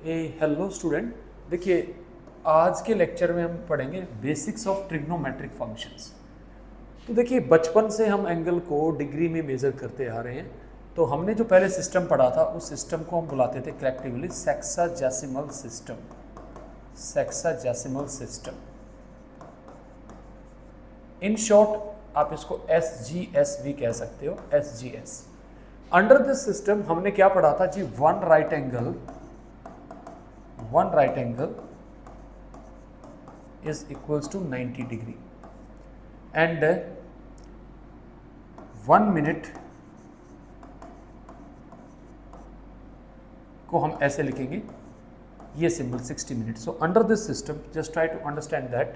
Hello student, देखिए आज के लेक्चर में हम पढ़ेंगे बेसिक्स ऑफ ट्रिग्नोमेट्रिक फंक्शंस। तो देखिए बचपन से हम एंगल को डिग्री में मेज़र करते आ रहे हैं। तो हमने जो पहले सिस्टम पढ़ा था उस सिस्टम को हम बुलाते थे collectively sexagesimal system. Sexagesimal system, in short आप इसको SGS भी कह सकते हो, SGS। अंडर दिस सिस्टम हमने क्या पढ़ा था जी? One right angle is equals to 90 degree and 1 minute को हम ऐसे लिखेंगे, ये symbol 60 minute. So under this system just try to understand that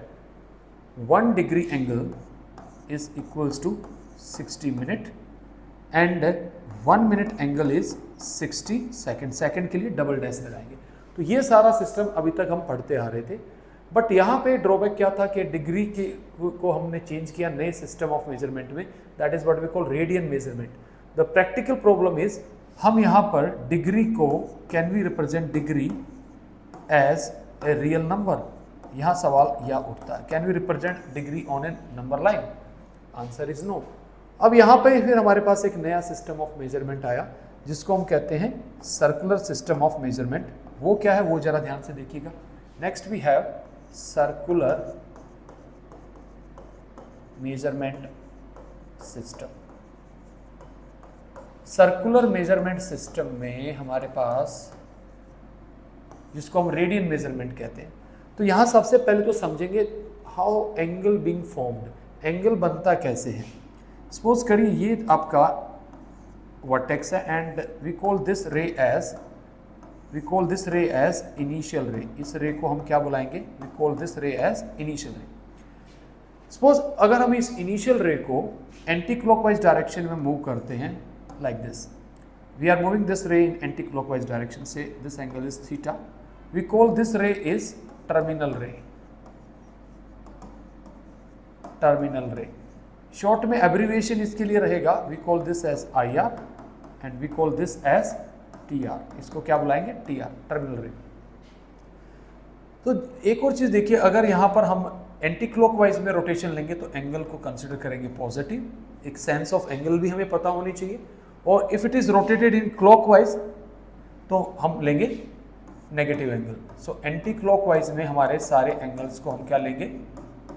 1 degree angle is equals to 60 minute and 1 minute angle is 60 second. Second के लिए double dash लगाएंगे। तो ये सारा सिस्टम अभी तक हम पढ़ते आ रहे थे, बट यहाँ पे ड्रॉबैक क्या था कि डिग्री के को हमने चेंज किया नए सिस्टम ऑफ मेजरमेंट में, that is what we call radian measurement. The practical problem is हम यहाँ पर डिग्री को can we represent degree as a real number? यहाँ सवाल यह उठता है, can we represent degree on a number line? Answer is no. अब यहाँ पे फिर हमारे पास एक नया सिस्टम ऑफ मेजरमेंट आया जिसको हम कहते हैं सर्कुलर सिस्टम ऑफ मेजरमेंट। वो क्या है वो जरा ध्यान से देखिएगा। Next we have circular measurement system. Circular measurement system में हमारे पास जिसको हम रेडियन मेजरमेंट कहते हैं। तो यहां सबसे पहले तो समझेंगे how angle being formed, angle बनता कैसे है। सपोज करिए ये आपका वर्टेक्स है and we call this ray as initial ray. इस रे को हम क्या बुलाएंगे? We call this ray as initial ray. Suppose अगर हम इस इनिशियल रे को एंटी क्लॉकवाइज डायरेक्शन में मूव करते हैं like this, we are moving this ray in anti clockwise direction, so this angle is theta. We call this ray is terminal ray. Terminal ray short में abbreviation इसके लिए रहेगा, we call this as IR and we call this as TR। इसको क्या बुलाएंगे? TR, terminal रे। तो एक और चीज देखिए, अगर यहां पर हम एंटी क्लॉकवाइज में रोटेशन लेंगे तो एंगल को कंसीडर करेंगे पॉजिटिव। एक सेंस ऑफ एंगल भी हमें पता होनी चाहिए। और if it is rotated in clockwise तो हम लेंगे negative angle. So anti clockwise में हमारे सारे एंगल्स को हम क्या लेंगे?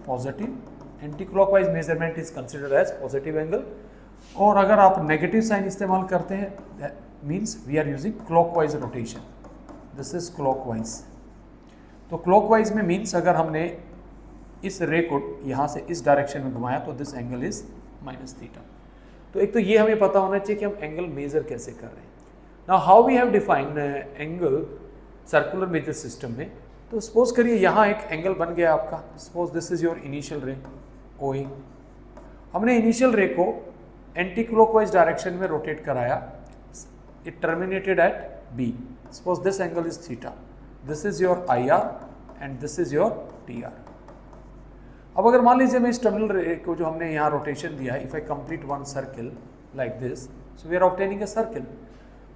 Positive. Anti clockwise measurement is considered as positive angle. और अगर आप नेगेटिव साइन इस्तेमाल करते हैं means we are using clockwise rotation. This is clockwise. तो क्लॉकवाइज में मीन्स अगर हमने इस रे को यहाँ से इस डायरेक्शन में घुमाया तो दिस एंगल इज -θ। तो एक तो ये हमें पता होना चाहिए कि हम एंगल मेजर कैसे कर रहे हैं। Now how we have defined angle circular measure system में। तो सपोज करिए यहाँ एक एंगल बन गया आपका। Suppose this is your initial ray OA। हमने इनिशियल रे को एंटी क्लॉकवाइज डायरेक्शन में रोटेट कराया। It terminated at B। Suppose this angle is θ। This is your IR and this is your TR। अब अगर मान लीजिए मैं इस टर्मिनल रे को जो हमने यहाँ रोटेशन दिया है, if I complete one circle like this, so we are obtaining a circle.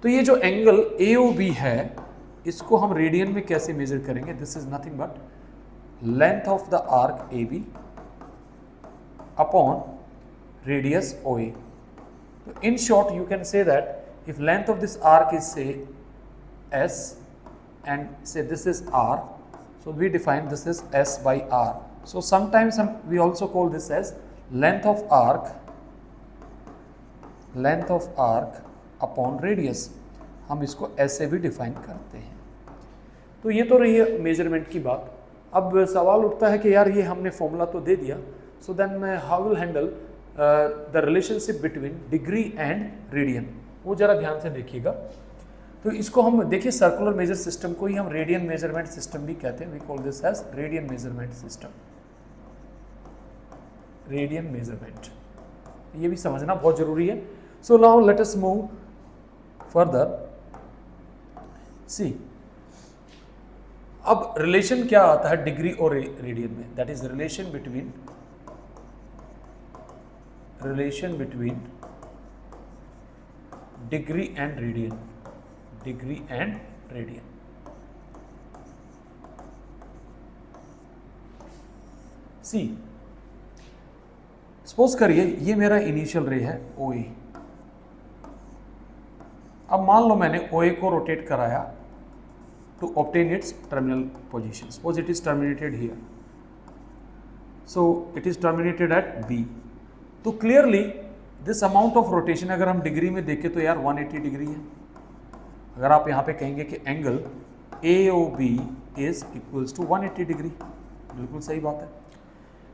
तो ये जो एंगल AOB है इसको हम रेडियन में कैसे मेजर करेंगे? This is nothing but length of the arc AB upon radius OA। तो in short you can say that if length of this arc is say S and say this is R, so we define this is S by R. So sometimes we also call this as length of arc upon radius। हम इसको ऐसे भी define करते हैं। तो ये तो रही है मेजरमेंट की बात। अब सवाल उठता है कि यार ये हमने फॉर्मूला तो दे दिया, so then how will handle the relationship between degree and radian? वो जरा ध्यान से देखिएगा। तो इसको हम देखिए सर्कुलर मेजर सिस्टम को ही हम रेडियन मेजरमेंट सिस्टम भी कहते हैं। We call this as radian measurement system. Radian measurement ये भी समझना बहुत जरूरी है। So now let us move further. See अब रिलेशन क्या आता है डिग्री और रेडियन में? That is relation between degree and radian. See suppose करिए ये मेरा इनिशियल रे है ओ ए। अब मान लो मैंने ओ ए को रोटेट कराया to obtain its terminal position. Suppose it is terminated here, so it is terminated at B. तो clearly this amount of rotation अगर हम डिग्री में देखें तो यार 180 डिग्री है। अगर आप यहाँ पे कहेंगे कि angle A O B is equals to 180 degree, बिल्कुल सही बात है।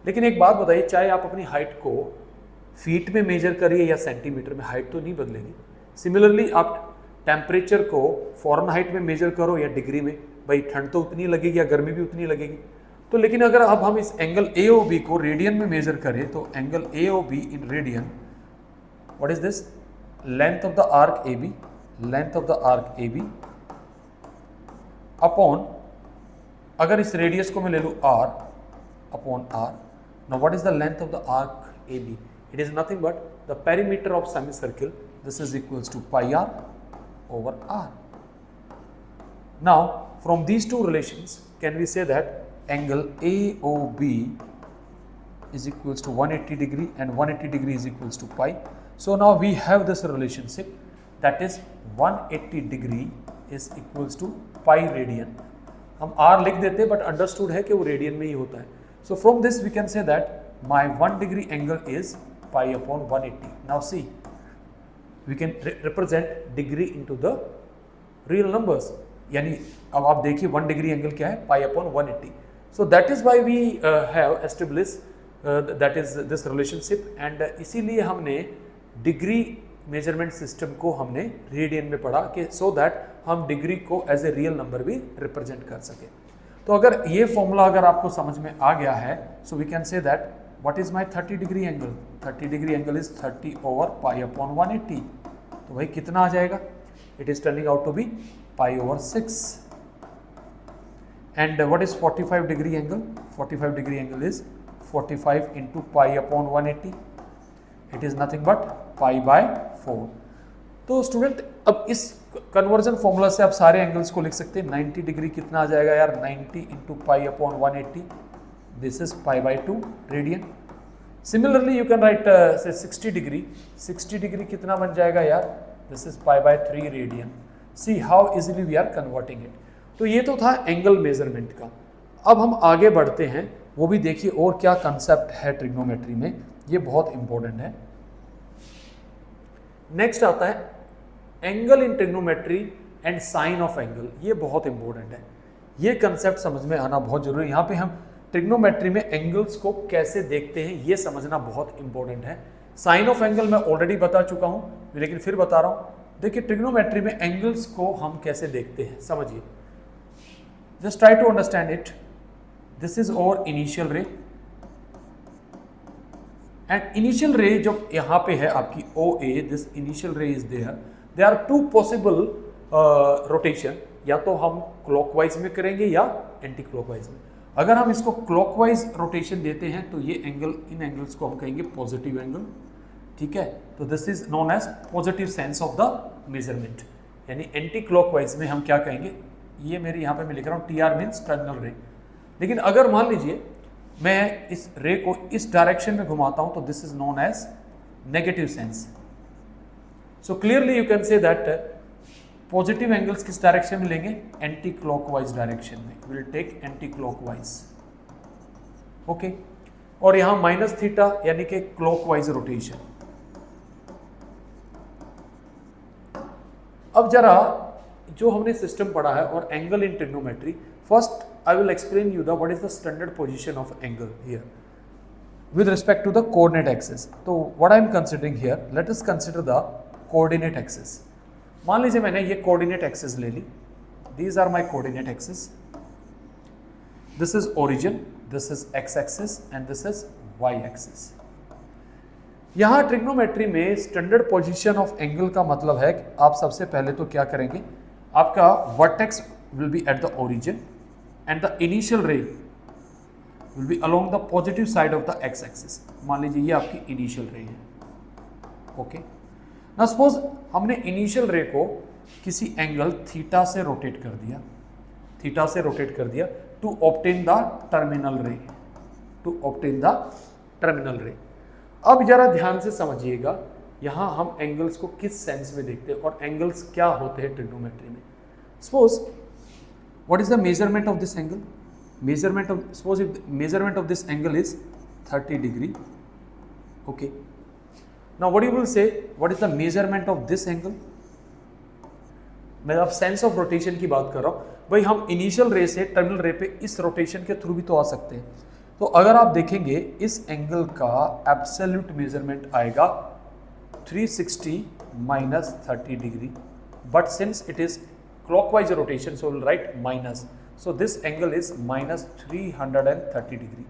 लेकिन एक बात बताइए, चाहे आप अपनी हाइट को फीट में मेजर करिए या सेंटीमीटर में, हाइट तो नहीं बदलेगी। सिमिलरली आप टेम्परेचर को फ़ॉरेनहाइट में मेजर करो या डिग्री में, भाई ठंड तो उतनी लगेगी या गर्मी भी उतनी लगेगी। तो लेकिन अगर अब हम इस एंगल ए ओ बी को रेडियन में मेजर करें तो angle A O B in radian, what is this, length of the arc A B, length of the arc A B upon, अगर इस रेडियस को मैं ले लूँ r upon r। Now what is the length of the arc A B, it is nothing but the perimeter of semi circle, this is equals to pi r over r. Now from these two relations can we say that angle AOB is equals to 180 degree and 180 degree is equals to pi. So now we have this relationship, that is 180 degree is equals to pi radian. हम r लिख देते but understood है कि वो radian में ही होता है. So from this we can say that my 1 degree angle is pi upon 180. Now see, we can represent degree into the real numbers. यानी अब आप देखिए 1 डिग्री एंगल क्या है, pi upon 180. So that is why we have established that is this relationship, and इसीलिए हमने degree measurement system को हमने रेडियन में पढ़ा कि so that हम डिग्री को एज ए रियल नंबर भी रिप्रेजेंट कर सके। तो अगर ये फॉर्मूला अगर आपको समझ में आ गया है, so we can say that what is my 30 degree angle? 30 degree angle is 30 over pi upon 180. तो भाई कितना आ जाएगा? It is turning out to be pi over 6. And what is 45 degree angle? 45 degree angle is 45 into pi upon 180. It is nothing but pi by 4. तो student अब इस conversion formula से आप सारे एंगल्स को लिख सकते हैं। 90 डिग्री कितना आ जाएगा यार? 90 into pi upon 180. This is pi by 2 radian. Similarly you can write say 60 degree. 60 degree कितना बन जाएगा यार? This is pi by 3 radian. See how easily we are converting it. तो ये तो था एंगल मेजरमेंट का। अब हम आगे बढ़ते हैं, वो भी देखिए और क्या कंसेप्ट है ट्रिग्नोमेट्री में, ये बहुत इंपॉर्टेंट है। नेक्स्ट आता है angle in trigonometry and sine of angle. ये बहुत इंपॉर्टेंट है, ये कंसेप्ट समझ में आना बहुत जरूरी है। यहाँ पे हम ट्रिग्नोमेट्री में एंगल्स को कैसे देखते हैं ये समझना बहुत इंपॉर्टेंट है। साइन ऑफ एंगल मैं ऑलरेडी बता चुका हूँ, लेकिन फिर बता रहा हूँ। देखिए ट्रिग्नोमेट्री में एंगल्स को हम कैसे देखते हैं, समझिए। Just try to understand it. This is our initial ray, and initial ray जो यहाँ पे है आपकी O A, this initial ray is there. They are two possible rotation, या तो हम क्लॉकवाइज में करेंगे या एंटी क्लॉकवाइज में। अगर हम इसको क्लॉकवाइज रोटेशन देते हैं तो ये एंगल, इन एंगल्स को हम कहेंगे पॉजिटिव एंगल, ठीक है। तो this is known as positive sense of the measurement. यानी एंटी क्लॉकवाइज में हम क्या कहेंगे, ये मेरे यहाँ पे मैं लिख रहा हूँ टी आर मीन्स टर्मिनल रे। लेकिन अगर मान लीजिए मैं इस रे को इस डायरेक्शन में घुमाता हूँ तो this is known as negative sense. So clearly you can say that positive angles किस डायरेक्शन में लेंगे, एंटी क्लॉकवाइज डायरेक्शन में। Will take anti clockwise, okay. और यहां माइनस थीटा यानी कि क्लॉकवाइज रोटेशन। अब जरा जो हमने सिस्टम पढ़ा है और angle in trigonometry, first I will explain you the what is the standard position of angle here with respect to the coordinate axis. तो what I am considering here, let us consider the coordinate axis. मान लीजिए मैंने ये coordinate axis ले ली, these are my coordinate axis. This is origin, this is x axis and this is y axis. यहाँ trigonometry में standard position of angle का मतलब है कि आप सबसे पहले तो क्या करेंगे, आपका vertex will be at the origin and the initial रे will be along the positive side of the x axis. मान लीजिए ये आपकी इनिशियल रे है, ओके। ना सपोज हमने इनिशियल रे को किसी एंगल थीटा से रोटेट कर दिया, थीटा से रोटेट कर दिया टू ऑब्टेन द टर्मिनल रे। To obtain the terminal ray. अब जरा ध्यान से समझिएगा, यहाँ हम एंगल्स को किस सेंस में देखते हैं और एंगल्स क्या होते हैं ट्रिग्नोमेट्री में। Suppose what is the measurement of this angle, measurement of, suppose if measurement of this angle is 30 degree, okay, now what you will say, what is the measurement of this angle? मैं अब sense of rotation की बात कर रहा हूँ भाई, हम initial रे से टर्मिनल रे पे इस रोटेशन के थ्रू भी तो आ सकते हैं। तो अगर आप देखेंगे इस एंगल का एब्सोल्यूट मेजरमेंट आएगा 360 minus 30 degree, but since it is clockwise rotation so will write minus, so this angle is minus 330 degree.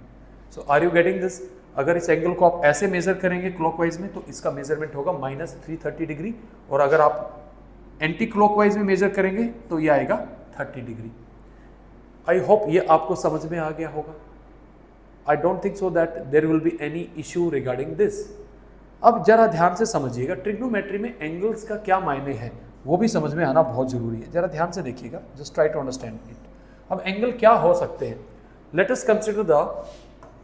So are you getting this? अगर इस एंगल को आप ऐसे मेजर करेंगे क्लॉकवाइज में तो इसका मेजरमेंट होगा माइनस 330 डिग्री, और अगर आप एंटी क्लॉकवाइज में मेजर करेंगे तो ये आएगा 30 डिग्री। आई होप ये आपको समझ में आ गया होगा। I don't think so that there will be any issue regarding this. अब जरा ध्यान से समझिएगा, ट्रिग्नोमेट्री में एंगल्स का क्या मायने है वो भी समझ में आना बहुत जरूरी है। जरा ध्यान से देखिएगा, just try to understand it. अब एंगल क्या हो सकते हैं? Let us consider the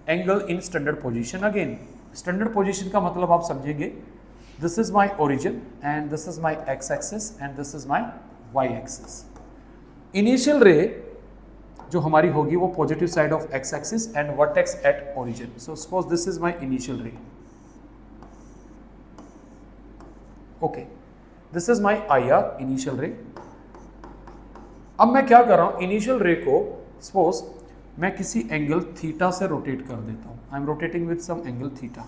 angle in standard position. Again standard position का मतलब आप समझेंगे, this is my origin and this is my x axis and this is my y axis. Initial ray जो हमारी होगी वो positive side of x axis and vertex at origin. So suppose this is my initial ray, okay, this is my I R initial रे। अब मैं क्या कर रहा हूं, इनिशियल रे को सपोज मैं किसी एंगल थीटा से रोटेट कर देता हूं। I am rotating with some angle theta.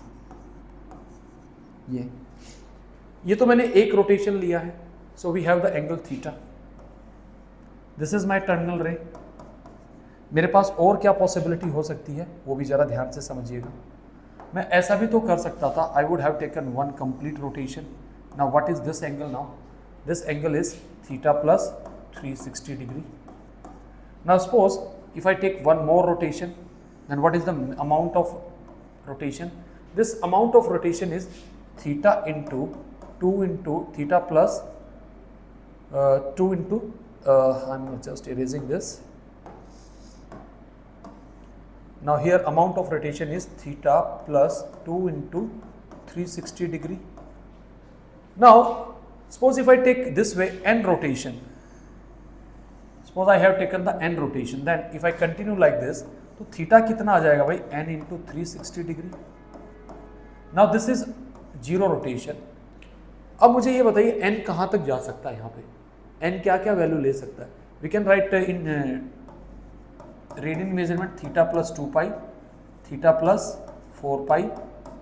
ये तो मैंने एक रोटेशन लिया है, so we have the angle theta. This is my terminal ray. मेरे पास और क्या पॉसिबिलिटी हो सकती है वो भी जरा ध्यान से समझिएगा। मैं ऐसा भी तो कर सकता था, I would have taken one complete rotation. Now what is this angle? Now this angle is theta plus 360 degree. Now suppose if I take one more rotation, then what is the amount of rotation? This amount of rotation is theta into 2 into theta plus 2 into I'm just erasing this. Now here amount of rotation is theta plus 2 into 360 degree. Now suppose if I take this way n rotation, suppose I have taken the n rotation, then if I continue like this, तो theta कितना आ जाएगा भाई? n into 360 degree. Now this is zero rotation. अब मुझे ये बताइए n कहाँ तक जा सकता है? यहाँ पे n क्या क्या वैल्यू ले सकता है? We can write in radian measurement theta plus 2 pi, theta plus 4 pi,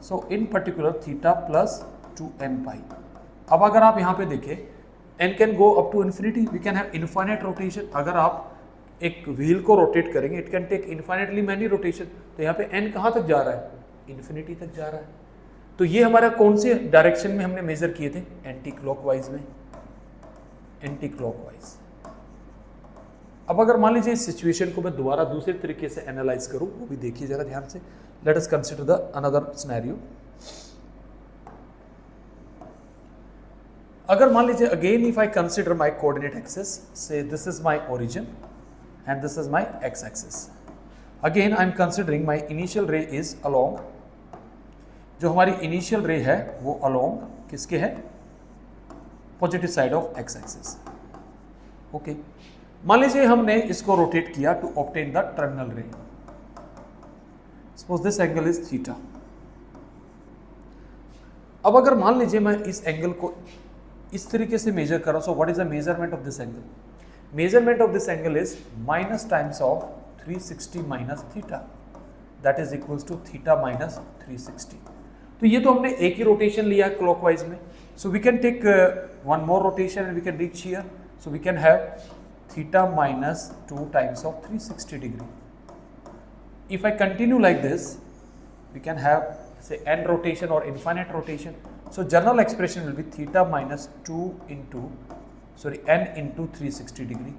so in particular theta plus 2n pi. अब अगर आप यहाँ पे देखें, n can go up to infinity, we can have infinite rotation. अगर आप एक व्हील को रोटेट करेंगे, it can take infinitely many rotation. तो यहाँ पे n कहाँ तक जा रहा है? इन्फिनिटी तक जा रहा है। तो ये हमारा कौन से डायरेक्शन में हमने मेजर किए थे? एंटी क्लॉकवाइज में, एंटी क्लॉकवाइज। अब अगर मान लीजिए इस सिचुएशन को मैं दोबारा दूसरे तरीके से एनालाइज करूं, वो भी देखिए जरा ध्यान से। Let us consider the another scenario. अगर मान लीजिए again if I consider my coordinate axis, say this is my origin and this is my x axis. Again I am considering my initial ray is along, जो हमारी initial ray है वो along किसके है? Positive side of x axis. Okay, मान लीजिए हमने इसको रोटेट किया to obtain the terminal ray. Suppose this angle is theta. अब अगर मान लीजिए मैं इस एंगल को इस तरीके से मेजर कर रहा हूं, so what is the measurement of this angle? Measurement of this angle is minus times of 360 minus theta, that is equals to theta minus 360। तो ये तो हमने एक ही रोटेशन लिया है क्लॉकवाइज में, so we can take one more rotation and we can reach here, so we can have theta minus 2 times of 360 degree. If I continue like this, we can have say n rotation or infinite rotation. So general expression will be theta minus 2 into n into 360 degree,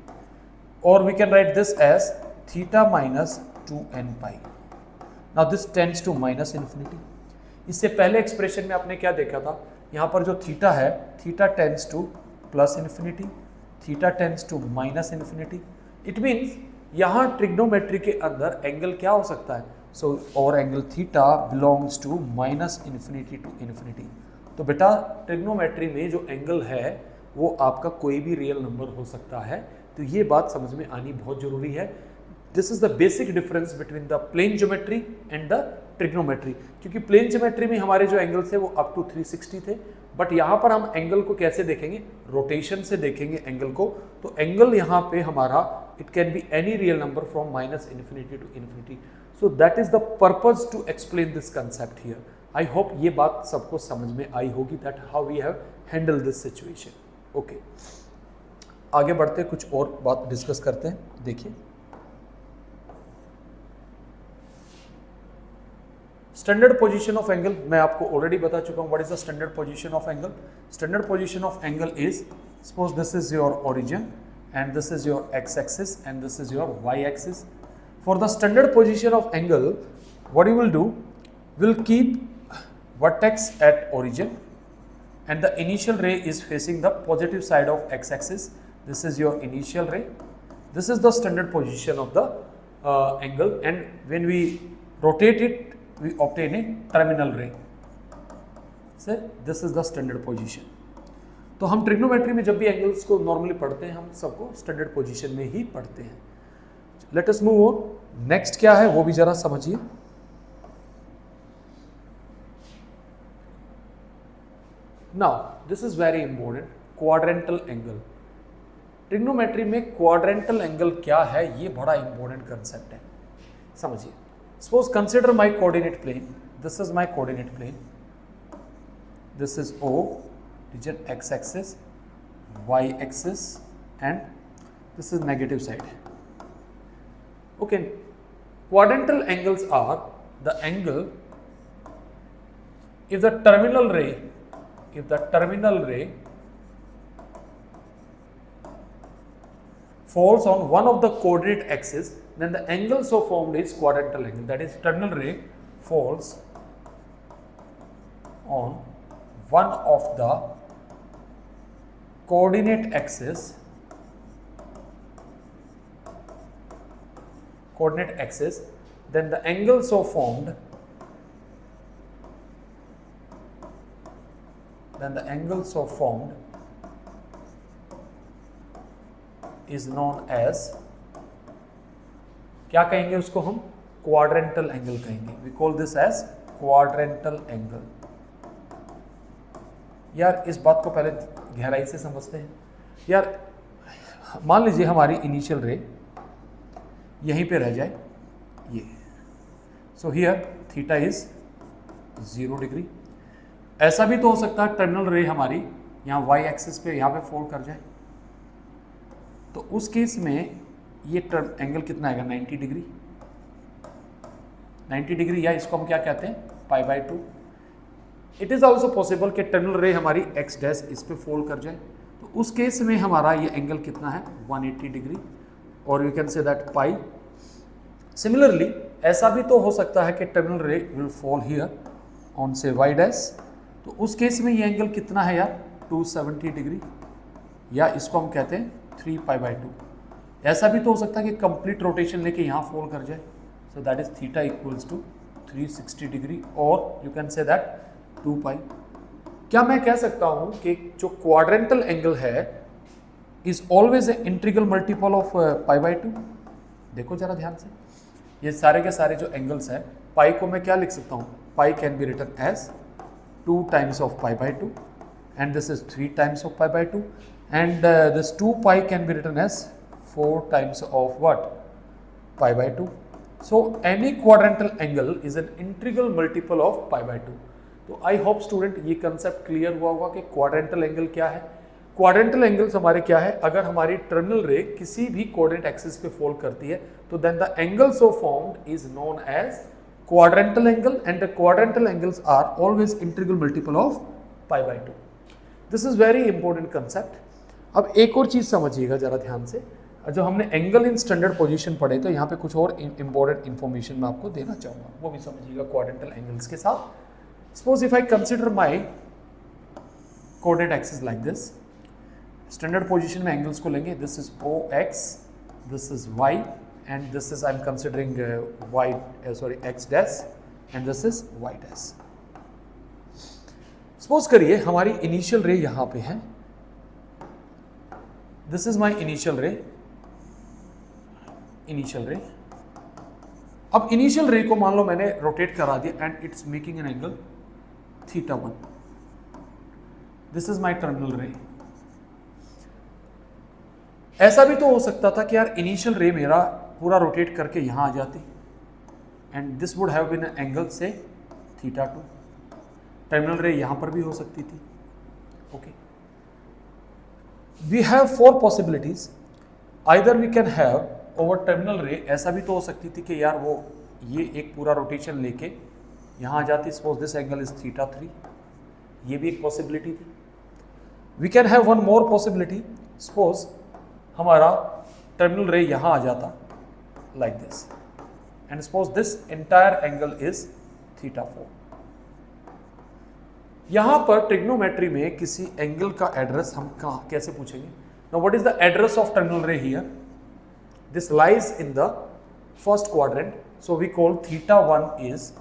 or we can write this as theta minus 2n pi. Now this tends to minus infinity. इससे पहले expression में आपने क्या देखा था? यहाँ पर जो थीटा है, theta tends to plus infinity, theta tends to minus infinity. It means यहाँ ट्रिग्नोमेट्री के अंदर एंगल क्या हो सकता है? सो और angle theta belongs to minus infinity to infinity. तो बेटा ट्रिग्नोमेट्री में जो एंगल है वो आपका कोई भी रियल नंबर हो सकता है, तो ये बात समझ में आनी बहुत जरूरी है। This is the basic difference between the plane geometry and the trigonometry, क्योंकि प्लेन ज्योमेट्री में हमारे जो एंगल्स थे वो अप टू 360 थे, बट यहाँ पर हम एंगल को कैसे देखेंगे, रोटेशन से देखेंगे एंगल को। तो एंगल यहाँ पे हमारा it can be any real number from minus infinity to infinity. So that is the purpose to explain this concept here. I hope ये बात सबको समझ में आई होगी that how we have handle this situation. Okay, आगे बढ़ते कुछ और बात डिस्कस करते हैं। देखिए स्टैंडर्ड पोजीशन ऑफ एंगल मैं आपको ऑलरेडी बता चुका हूं। What is the standard position of angle? Standard position of angle is, suppose this is your origin and this is your x-axis and this is your y-axis. For the standard position of angle, what you will do, will keep vertex at origin and the initial ray is facing the positive side of x-axis. This is your initial ray. This is the standard position of the angle, and when we rotate it, we obtain a terminal ray. So this is the standard position. तो हम trigonometry में जब भी angles को normally पढ़ते हैं हम सबको स्टैंडर्ड पोजीशन में ही पढ़ते हैं। Let us move on. Next क्या है वो भी जरा समझिए। Now this is very important, quadrantal angle. Trigonometry में क्वाड्रेंटल एंगल क्या है ये बड़ा इंपॉर्टेंट कंसेप्ट है, समझिए। Suppose consider my coordinate plane, this is my coordinate plane, this is O, region x-axis, y-axis, and this is negative side. Okay, quadrantal angles are the angle if the terminal ray falls on one of the coordinate axis, then the angle so formed is quadrantal angle. That is, terminal ray falls on one of the coordinate axis, then the angle so formed is known as, क्या कहेंगे उसको हम, quadrantal angle कहेंगे। We call this as quadrantal angle. यार इस बात को पहले गहराई से समझते हैं। यार मान लीजिए हमारी इनिशियल रे यहीं पे रह जाए ये, so here theta is 0 degree. ऐसा भी तो हो सकता है टर्मिनल रे हमारी यहाँ y एक्सिस पे यहाँ पे फोल्ड कर जाए, तो उस केस में ये एंगल कितना आएगा, 90 डिग्री। 90 डिग्री, या इसको हम क्या कहते हैं, π/2। इट इज़ ऑल्सो पॉसिबल कि टर्मिनल रे हमारी x डैश इस पे फोल्ड कर जाए, तो उस केस में हमारा ये एंगल कितना है, 180 डिग्री, और you can say that pi. Similarly ऐसा भी तो हो सकता है कि टर्मिनल रे विल फॉल हियर ऑन से y डैश, तो उस केस में ये एंगल कितना है यार, 270 डिग्री, या इसको हम कहते हैं 3π/2। ऐसा भी तो हो सकता है कि कंप्लीट रोटेशन लेके यहाँ फोल्ड कर जाए, so that is theta equals to 360 degree, और यू कैन से दैट 2π। क्या मैं कह सकता हूँ कि जो क्वाड्रेंटल एंगल है is always a integral multiple of π/2। देखो जरा ध्यान से, ये सारे के सारे जो एंगल्स हैं, पाई को मैं क्या लिख सकता हूँ, pi can be written as 2 times of π/2, and this is 3 times of π/2, and this 2π can be written as 4 times of what, π/2. So any quadrantal angle is an integral multiple of π/2. तो I hope student ये concept clear हुआ होगा कि quadrantal angle क्या है। Quadrantal angles हमारे क्या है, अगर हमारी टर्मिनल रे किसी भी कोऑर्डिनेट एक्सिस पे फोल्ड करती है तो then the angle so formed is known as quadrantal angle, and the quadrantal angles are always integral multiple of π/2. This is very important concept. अब एक और चीज़ समझिएगा जरा ध्यान से, जो हमने एंगल इन स्टैंडर्ड पोजीशन पढ़े तो यहाँ पे कुछ और इंपॉर्टेंट इन्फॉर्मेशन मैं आपको देना चाहूँगा, वो भी समझिएगा क्वाड्रेंटल एंगल्स के साथ। Suppose if I consider my coordinate axis like this, standard position में एंगल्स को लेंगे, this is OX, this is Y, and this is I'm considering x dash and this is y dash. Suppose करिए हमारी initial रे यहां पे है, this is my initial रे. अब इनिशियल रे को मान लो मैंने रोटेट करा दिया and its making an angle θ1. This is my terminal ray. ऐसा भी तो हो सकता था कि यार इनिशियल रे मेरा पूरा रोटेट करके यहां आ जाती and this would have been angle से θ2. टर्मिनल रे यहां पर भी हो सकती थी. Okay, we have 4 possibilities. Either we can have over terminal ray, ऐसा भी तो हो सकती थी कि यार वो ये एक पूरा रोटेशन लेके यहां आ जाती. सपोज दिस एंगल इज θ3, ये भी एक पॉसिबिलिटी थी. We can have one more possibility. Suppose हमारा टर्मिनल रे यहां आ जाता like this and suppose this entire angle is θ4. यहां पर ट्रिग्नोमेट्री में किसी एंगल का एड्रेस हम कहां कैसे पूछेंगे? Now what is the address of terminal ray here? This lies in the first quadrant, so we call θ1 is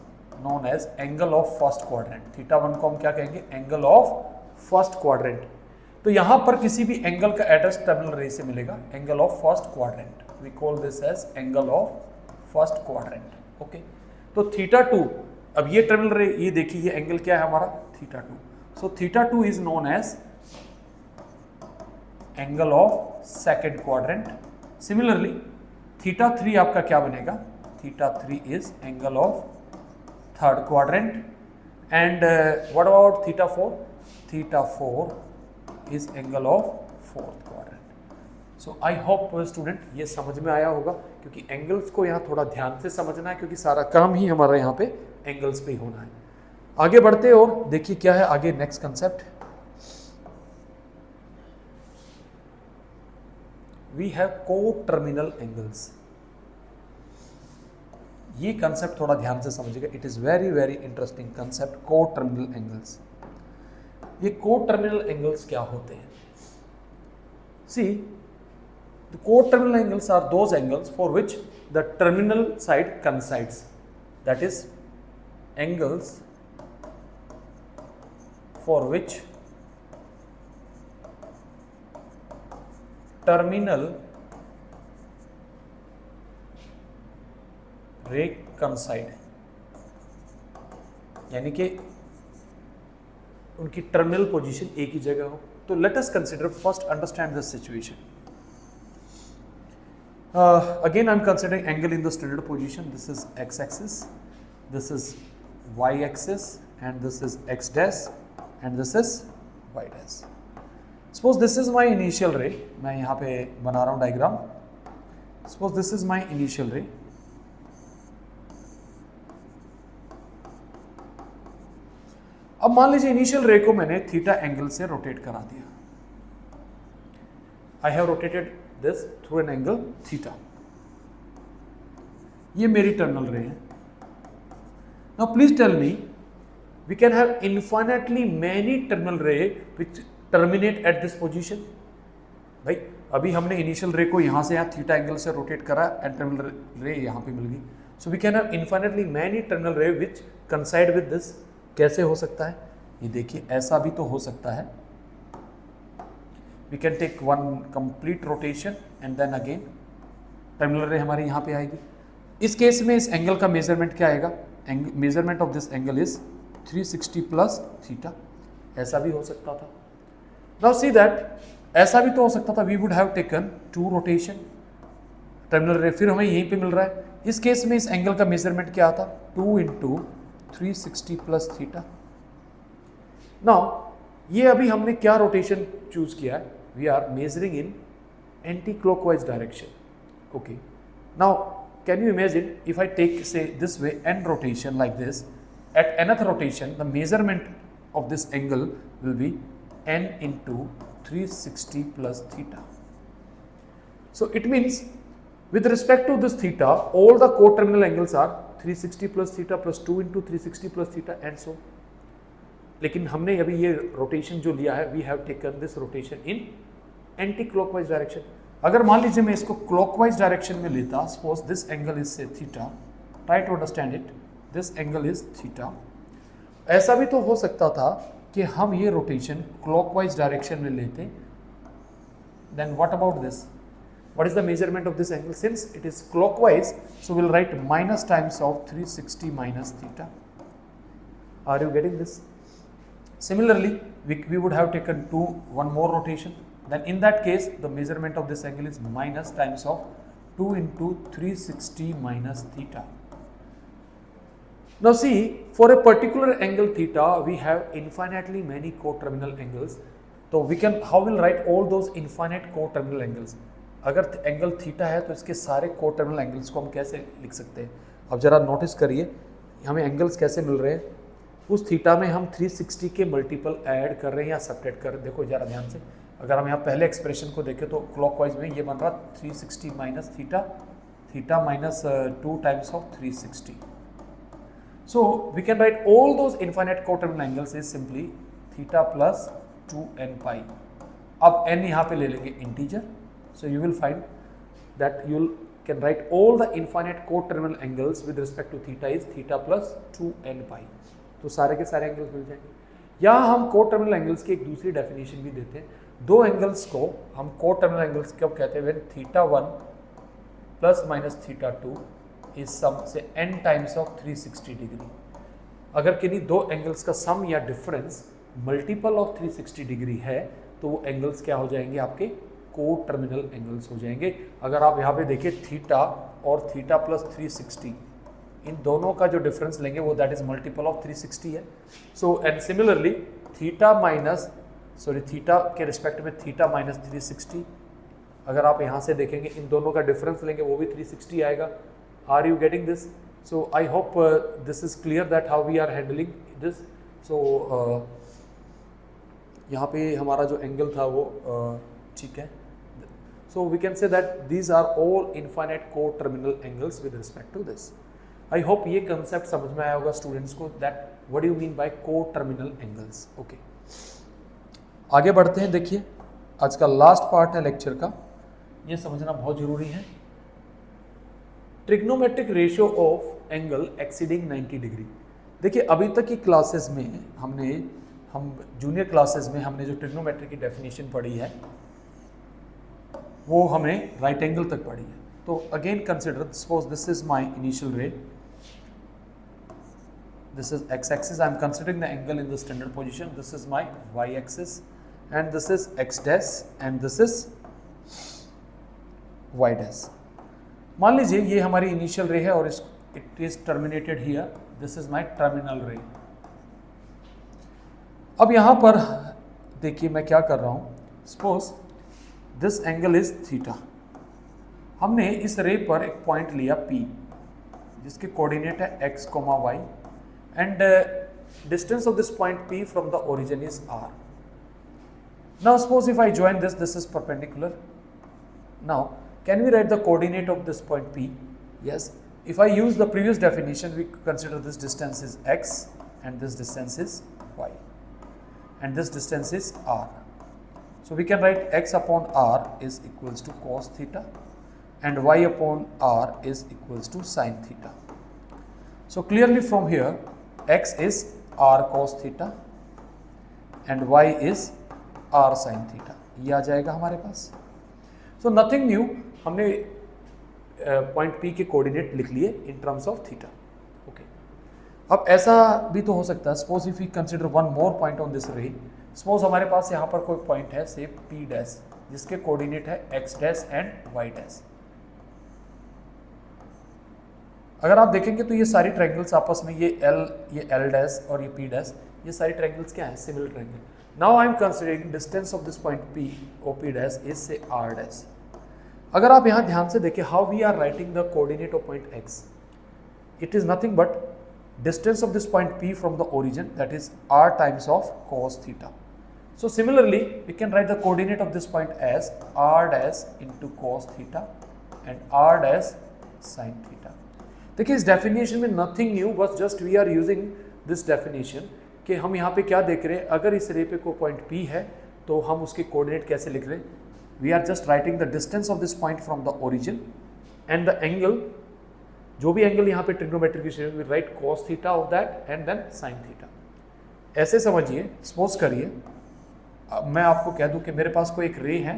known as angle of first quadrant. θ1 को हम क्या कहेंगे? Angle of first quadrant. तो यहां पर किसी भी एंगल का एड्रेस टर्मिनल रे से मिलेगा, angle of first quadrant. We call this as angle of first quadrant. Okay, तो θ2, अब ये टर्मिनल रे, ये देखिए ये एंगल क्या है हमारा? θ2. So θ2 is known as angle of second quadrant. Similarly θ3 आपका क्या बनेगा? θ3 is angle of third quadrant. And what about θ4? θ4 is angle of fourth quadrant. So I hope student ये समझ में आया होगा, क्योंकि एंगल्स को यहाँ थोड़ा ध्यान से समझना है, क्योंकि सारा काम ही हमारा यहाँ पे एंगल्स पे ही होना है. आगे बढ़ते और देखिए क्या है आगे next concept. We have coterminal angles. ये कंसेप्ट थोड़ा ध्यान से समझिएगा. It is very very interesting concept, coterminal angles. ये को-टर्मिनल एंगल्स क्या होते हैं? See, the coterminal angles are those angles for which the terminal side coincides. That is, angles for which terminal ray coincide, यानी कि उनकी terminal position एक ही जगह हो. तो late us consider first understand this situation. Again I am considering angle in the standard position. This is x axis, this is y axis and this is x dash and this is y dash. Suppose this is my initial रे. मैं यहाँ पे बना रहा हूँ diagram. Suppose this is my initial रे. अब मान लीजिए इनिशियल रे को मैंने थीटा एंगल से रोटेट करा दिया. I have rotated this through an angle theta. ये मेरी टर्मिनल रे है. Now please tell me, we can have infinitely many terminal ray which terminate at this position. भाई अभी हमने इनिशियल रे को यहां से यहाँ थीटा एंगल से रोटेट करा एंड टर्मिनल रे यहां पे मिल गई. So we can have infinitely many terminal ray which कंसाइड with this. कैसे हो सकता है? ये देखिए ऐसा भी तो हो सकता है. We can take one complete rotation and then again terminal ray हमारी यहाँ पे आएगी. इस केस में इस एंगल का मेजरमेंट क्या आएगा? Measurement of this angle is 360 plus theta. ऐसा भी हो सकता था. नाउ सी दैट ऐसा भी तो हो सकता था, we would have taken 2 rotation. Terminal ray फिर हमें यहीं पे मिल रहा है. इस केस में इस एंगल का मेजरमेंट क्या आता? 2 इंटू 360 प्लस थीटा. नाउ ये अभी हमने क्या रोटेशन चूज किया है? We are measuring in anti clockwise direction. Okay, now can you imagine if I take say this way n rotation like this, at nth rotation the measurement of this angle will be n into 360 plus theta. So it means with respect to this theta, all the co-terminal angles are 360 plus theta plus 2 into 360 plus theta and so. लेकिन हमने अभी ये rotation जो लिया है, we have taken this rotation in anti clockwise direction. अगर मान लीजिए मैं इसको क्लॉकवाइज डायरेक्शन में लेता, suppose this angle is say theta, try to understand it, this angle is theta. ऐसा भी तो हो सकता था कि हम ये रोटेशन क्लॉकवाइज डायरेक्शन में लेते, then what about this, what is the measurement of this angle? Since it is clockwise, so we'll write minus times of 360 minus theta. Are you getting this? Similarly, we would have taken one more rotation, then in that case the measurement of this angle is minus times of 2 into 360 minus theta. Now see, for a particular angle theta we have infinitely many coterminal angles, so we can, how we'll write all those infinite coterminal angles? अगर angle theta है तो इसके सारे coterminal angles को हम कैसे लिख सकते हैं? अब जरा नोटिस करिए हमें एंगल्स कैसे मिल रहे हैं। उस थीटा में हम 360 के मल्टीपल ऐड कर रहे हैं या सब्ट्रैक्ट कर रहे हैं। देखो जरा ध्यान से, अगर हम यहाँ पहले एक्सप्रेशन को देखें तो क्लॉकवाइज में ये बन रहा 360 minus theta, theta minus 2 times of 360। So we can write all those infinite coterminal angles is simply theta plus 2n pi. अब n यहाँ पे ले लेंगे integer, so you will find that you can write all the infinite coterminal angles with respect to theta is theta plus 2n pi। तो सारे के सारे angles मिल जाएंगे। या हम कोटर्मिनल एंगल्स की एक दूसरी डेफिनेशन भी देते हैं। दो एंगल्स को हम कोटर्मिनल एंगल्स कब कहते हैं? When theta 1 plus minus theta 2 is some say n times of 360 degree. अगर किन्हीं दो एंगल्स का सम या डिफरेंस मल्टीपल ऑफ 360 डिग्री है तो वो एंगल्स क्या हो जाएंगे? आपके कोटर्मिनल एंगल्स हो जाएंगे। अगर आप यहाँ पे देखिए थीटा और थीटा प्लस 360, इन दोनों का जो डिफरेंस लेंगे वो दैट इज मल्टीपल ऑफ 360 है। सो एंड सिमिलरली थीटा के रिस्पेक्ट में थीटा माइनस 360, अगर आप यहाँ से देखेंगे इन दोनों का डिफरेंस लेंगे वो भी 360 आएगा। Are you getting this? So I hope this is clear that how we are handling this. So यहाँ पे हमारा जो एंगल था वो ठीक है। So we can say that these are all infinite coterminal angles with respect to this. I hope ये concept समझ में आया होगा students को, that what do you mean by coterminal angles? Okay. आगे बढ़ते हैं। देखिए आज का लास्ट पार्ट है लेक्चर का, ये समझना बहुत जरूरी है। Trigonometric ratio of angle exceeding 90 degree. देखिए अभी तक की क्लासेस में हम जूनियर क्लासेस में हमने जो ट्रिग्नोमेट्री की डेफिनेशन पढ़ी है वो हमें राइट एंगल तक पढ़ी है। तो again consider, suppose this is my initial ray, this is x axis, I am considering the angle in the standard position, this is my y axis and this is x dash and this is y dash. मान लीजिए ये हमारी initial ray है और it is terminated here, this is my terminal ray. अब यहां पर देखिए मैं क्या कर रहा हूं, suppose this angle is theta. हमने इस रे पर एक पॉइंट लिया P जिसके कोऑर्डिनेट है x, y and distance of this point P from the origin is r। Now suppose if I join this is perpendicular. Now can we write the coordinate of this point P? Yes, if I use the previous definition we consider this distance is x and this distance is y and this distance is r. So we can write x upon r is equals to cos theta and y upon r is equals to sin theta. So clearly from here x is r cos theta and y is r sin theta, ये आ जाएगा हमारे पास। So nothing new, हमने point P के coordinate लिख लिए in terms of theta. अब ऐसा भी तो हो सकता है, suppose if you consider one more point on this रे, सपोज हमारे पास यहाँ पर कोई पॉइंट है से P डैश जिसके कोऑर्डिनेट है x dash and y dash. अगर आप देखेंगे तो ये सारी ट्रायंगल्स आपस में ये L डैश और ये P डैश, ये सारी ट्रायंगल्स क्या है? Similar triangle. Now I am considering distance of this point P OP dash is say R dash. अगर आप यहाँ ध्यान से देखिए how we are writing the coordinate of point x, it is nothing but distance of this point P from the origin, that is r times of cos theta. So similarly we can write the coordinate of this point as r dash into cos theta and r dash sin theta. देखिए इस definition में nothing new, बस just we are using this definition कि हम यहाँ पे क्या देख रहे हैं, अगर इस रे पे कोई पॉइंट P है तो हम उसके कोऑर्डिनेट कैसे लिख रहे हैं, we are just writing the distance of this point from the origin and the angle, जो भी एंगल यहाँ पे trigonometric equation we write cos theta of that and then sin theta. ऐसे समझिए, सपोज करिए मैं आपको कह दूं कि मेरे पास कोई एक रे है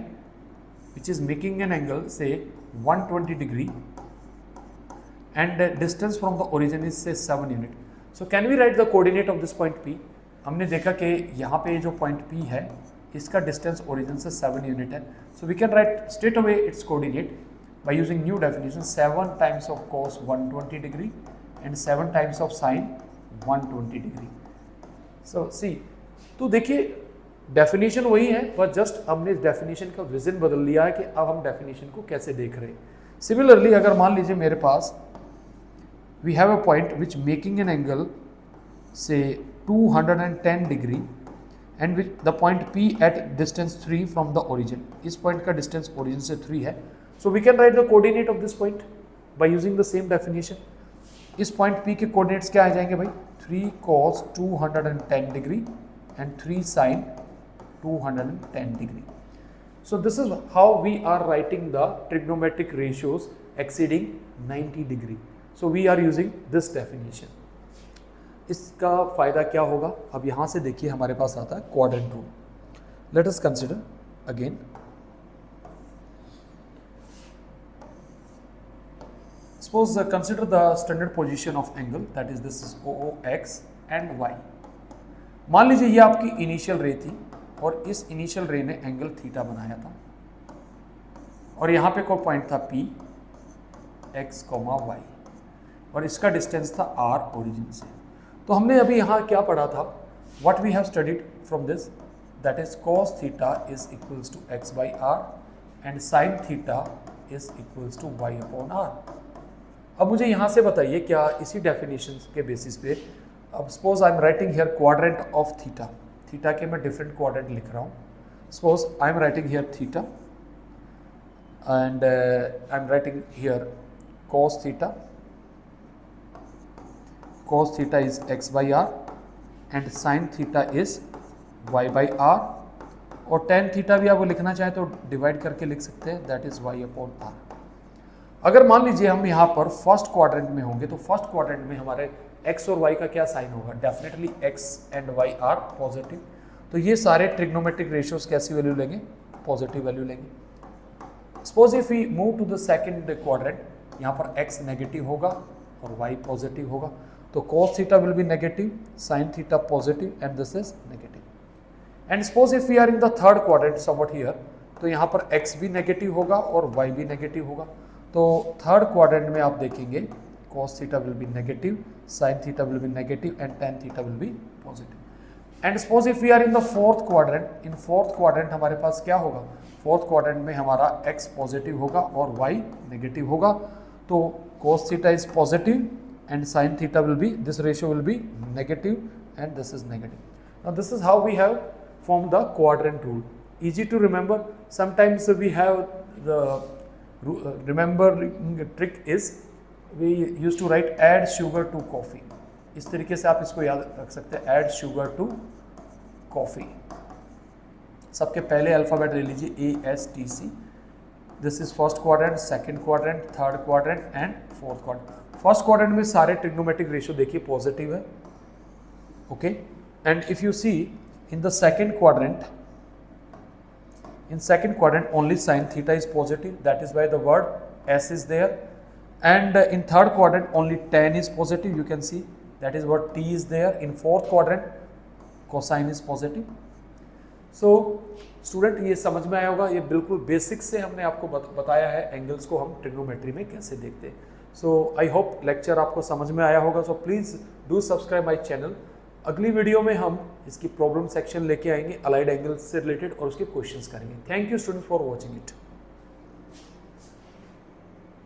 which is making an angle say 120 degree and distance from the origin is say 7 unit. So can we write the coordinate of this point P? हमने देखा कि यहाँ पे जो पॉइंट P है इसका डिस्टेंस ओरिजिन से 7 यूनिट है। So we can write straight away its coordinate by using new definition, 7 times of cos 120 degree and 7 times of sin 120 degree. So see, तो देखिए डेफिनेशन वही है, बस जस्ट हमने इस डेफिनेशन का विजन बदल लिया है कि अब हम डेफिनेशन को कैसे देख रहे हैं। सिमिलरली अगर मान लीजिए मेरे पास we have a point which making an angle say 210 degree and which the point P at distance 3 from the origin, इस पॉइंट का डिस्टेंस ओरिजिन से 3 है। So we can write the coordinate of this point by using the same definition. इस point P के coordinates क्या आ जाएंगे भाई? 3 cos 210 degree and 3 sin 210 degree. So this is how we are writing the trigonometric ratios exceeding 90 degree. So we are using this definition. इसका फायदा क्या होगा? अब यहाँ से देखिए हमारे पास आता है quadrant rule. Let us consider again. Suppose consider the standard position of angle, that is this is OX and Y. मान लीजिए ये आपकी इनिशियल रे थी और इस इनिशियल रे ने एंगल थीटा बनाया था और यहाँ पे कोई पॉइंट था P X, Y और इसका डिस्टेंस था R ओरिजिन से। तो हमने अभी यहाँ क्या पढ़ा था? What we have studied from this, that is cos theta is equals to X by R and sin theta is equals to Y upon R. अब मुझे यहाँ से बताइए क्या इसी डेफिनेशन के बेसिस पे, अब suppose I am writing here quadrant of theta, theta के मैं डिफरेंट क्वाड्रेंट लिख रहा हूँ। Suppose I am writing here theta and I am writing here cos theta is x by r and sin theta is y by r और tan theta भी आप लिखना चाहें तो डिवाइड करके लिख सकते हैं, that is y upon r। अगर मान लीजिए हम यहाँ पर फर्स्ट क्वाड्रेंट में होंगे तो फर्स्ट क्वाड्रेंट में हमारे x और y का क्या साइन होगा? Definitely x and y are positive. तो ये सारे ट्रिग्नोमेट्रिक रेशियोज कैसी वैल्यू लेंगे? पॉजिटिव वैल्यू लेंगे। Suppose if we move to the second quadrant, यहाँ पर x नेगेटिव होगा और y पॉजिटिव होगा, तो cos theta will be negative, sin theta positive and this is negative. And suppose if we are in the third quadrant somewhat here, तो यहाँ पर x भी नेगेटिव होगा और y भी नेगेटिव होगा। तो थर्ड क्वाड्रेंट में आप देखेंगे cos theta will be negative, sin theta will be negative and tan theta will be positive. And suppose if we are in the fourth quadrant, in fourth quadrant हमारे पास क्या होगा? Fourth quadrant में हमारा x positive होगा और y negative होगा, तो cos theta is positive and sin theta will be, this ratio will be negative and this is negative. Now this is how we have formed the quadrant rule. Easy to remember. Sometimes we have the remembering trick is we used to write add sugar to coffee. इस तरीके से आप इसको याद रख सकते हैं, add sugar to coffee. सबके पहले अल्फ़ाबेट ले लीजिए ASTC. This is first quadrant, second quadrant, third quadrant and fourth quadrant. First quadrant में सारे ट्रिग्नोमेट्रिक रेशियो देखिए पॉजिटिव है, okay. And if you see in the second quadrant, only sin theta is positive, that is why the word s is there. And in third quadrant only tan is positive, you can see, that is what t is there. In fourth quadrant cosine is positive. So student ये समझ में आया होगा, ये बिल्कुल basic से हमने आपको बताया है एंगल्स को हम ट्रिग्नोमेट्री में कैसे देखते हैं। सो आई होप लेक्चर आपको समझ में आया होगा। So please do subscribe my channel. अगली वीडियो में हम इसकी प्रॉब्लम सेक्शन लेके आएंगे अलाइड एंगल्स से रिलेटेड और उसके क्वेश्चंस करेंगे। Thank you students for watching it.